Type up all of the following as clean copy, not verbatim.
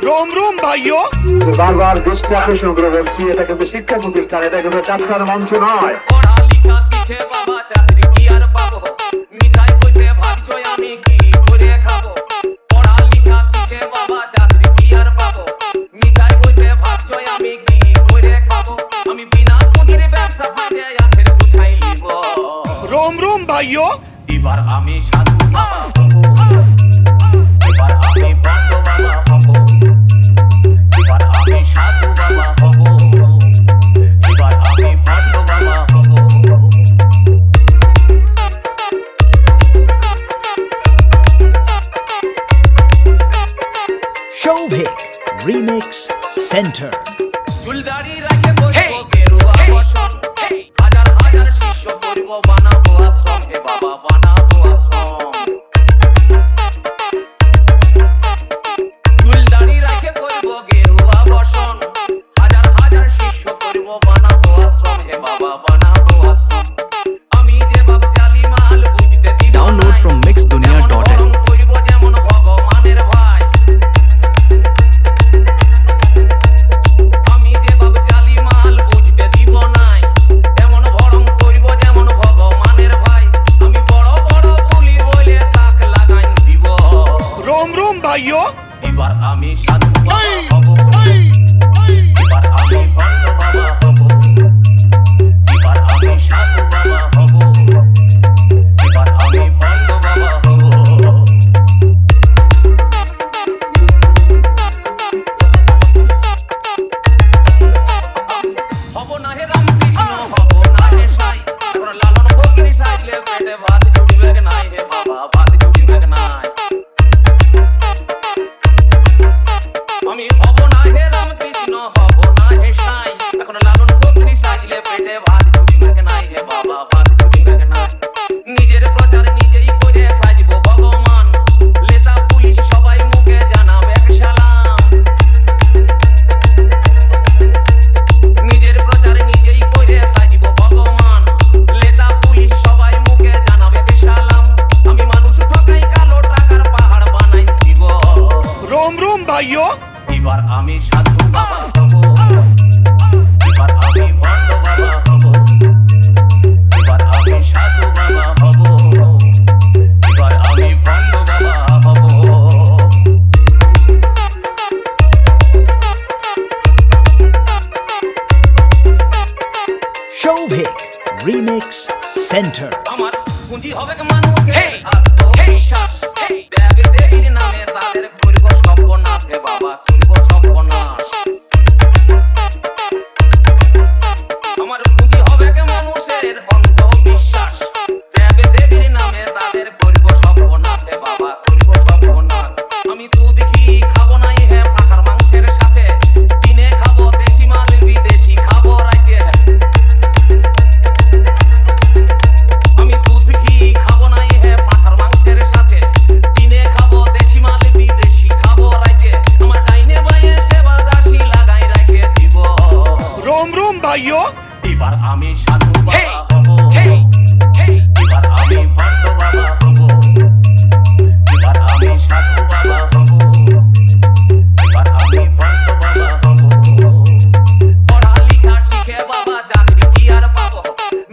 रोम रोम भाइयों বারবার দৃষ্টি আকর্ষণ করে বলছি, এটা কিন্তু শিক্ষা প্রতিষ্ঠান, এটা কিন্তু যাত্রার মঞ্চ নয়। পড়ালেখা শিখে বাবা চাকরি কি আর পাবো, মিঠাই কইতে ভাবছো আমি কি করে খাবো। পড়ালেখা শিখে বাবা চাকরি কি আর পাবো, মিঠাই কইতে ভাবছো আমি কি করে খাবো। আমি বিনা পুঁজির ব্যবসা ফাঁদে আখের গুছাই লিব। रोम रोम भाइयों এবার আমি সাধু বাবা হব, এবার আমি বন্ধ বাবা হব, এবার আমি সাধু বাবা হব, এবার আমি বন্ধ বাবা হব। Shovik Remix Center. চুলদাড়ি রাখে বসবো গেরুয়া বসন, হাজার হাজার শিষ্য করব বানাবো আশ্রম, হে বাবা বানাবো আশ্রম। চুলদাড়ি রাখে বসবো গেরুয়া বসন, হাজার হাজার শিষ্য করব বানাবো আশ্রম, হে বাবা বানাবো আশ্রম। আমি যে বাপ জালি মাল বুঝতে দিব না। Download from mixdunia.in. করব যেমন ভগবানের ভাই। আমি যে বাপ জালি মাল বুঝতে দিব নাই, এমন বরং করব যেমন ভগবানের ভাই। আমি বড় বড় বলি বলে তাক লাগাই দিব। रोम रोम भाइयों এবার আমি সাধু বাবা হব, এবার আমি ভণ্ড বাবা হব, এবার আমি সাধু বাবা হব, এবার আমি ভণ্ড বাবা হব। হব না হে রামকৃষ্ণ, হব না হে সাই, এখন লালন ফকির সাইলে পেটে ভাত জুটবে নাই, হে বাবা ভাত জুটবে নাই। আমি হব না হে রামকৃষ্ণ, হব না হে সাই, এখন লালন ফকির সাইলে পেটে ভাত জুটবে নাই, হে বাবা ভাত জুটবে নাই। নিজের প্রচার নিজেই করে সাজব ভগবান, নেতা পুলিশ সবাই মুখে জানাবে সালাম। নিজের প্রচার নিজেই করে সাজব ভগবান, নেতা পুলিশ সবাই মুখে জানাবে সালাম। আমি মানুষ ঠকাই কালো টাকার পাহাড় বানাই দিব। रोम रोम भाइयों এবার আমি সাধু বাবা হব, এবার আমি ভণ্ড বাবা হব, এবার আমি সাধু বাবা হব, এবার আমি ভণ্ড বাবা হব। Shovik Remix Center. আমার পুঁজি হবে মানুষের আত্মবিশ্বাস, দেব দেবীর নামে তাদের করব সর্বনাশ, হে বাবা করব সর্বনাশ। আমার পুঁজি হবে মানুষের অন্ধবিশ্বাস, দেব দেবীর নামে তাদের করব সর্বনাশ, হে বাবা করব সর্বনাশ। আমি দুধ ঘি খাবো নাই হে পাখার মাংসের সাথে, দিনে খাবো দেশি মাল বিদেশি খাবো রাইতে। আমি দুধ ঘি খাবো নাই হে পাঠার মাংসের সাথে, দিনে খাবো দেশি মাল বিদেশি খাবো রাইতে। আমার ডাইনে বাইয়ে সেবা দাসী লাগাই রাখে দিব। रोम रोम भाइयों এবার আমি সাধু বাবা হব, এবার আমি ভণ্ড বাবা হব, এবার আমি সাধু বাবা হব, এবার আমি ভণ্ড বাবা হব। পড়ালেখা শিখে বাবা চাকরি কি আর পাবো,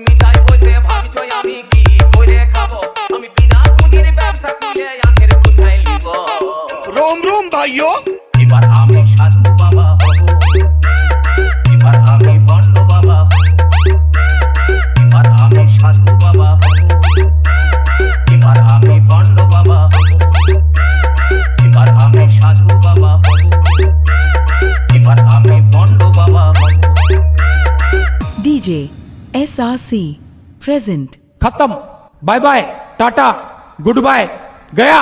মিঠাই বসে ভাবছো আমি কি করে খাবো। আমি বিনা পুঁজির ব্যবসা খুলে আখের গুছাই লিব। रोम रोम भाइयों এবার আমি সাধু বাবা হব, এবার আমি ভণ্ড বাবা হব, এবার আমি সাধু বাবা হব, এবার আমি ভণ্ড বাবা হব, এবার আমি সাধু বাবা হব, এবার আমি ভণ্ড বাবা হব। DJ SRC present. खत्म, bye bye, tata, goodbye, गया।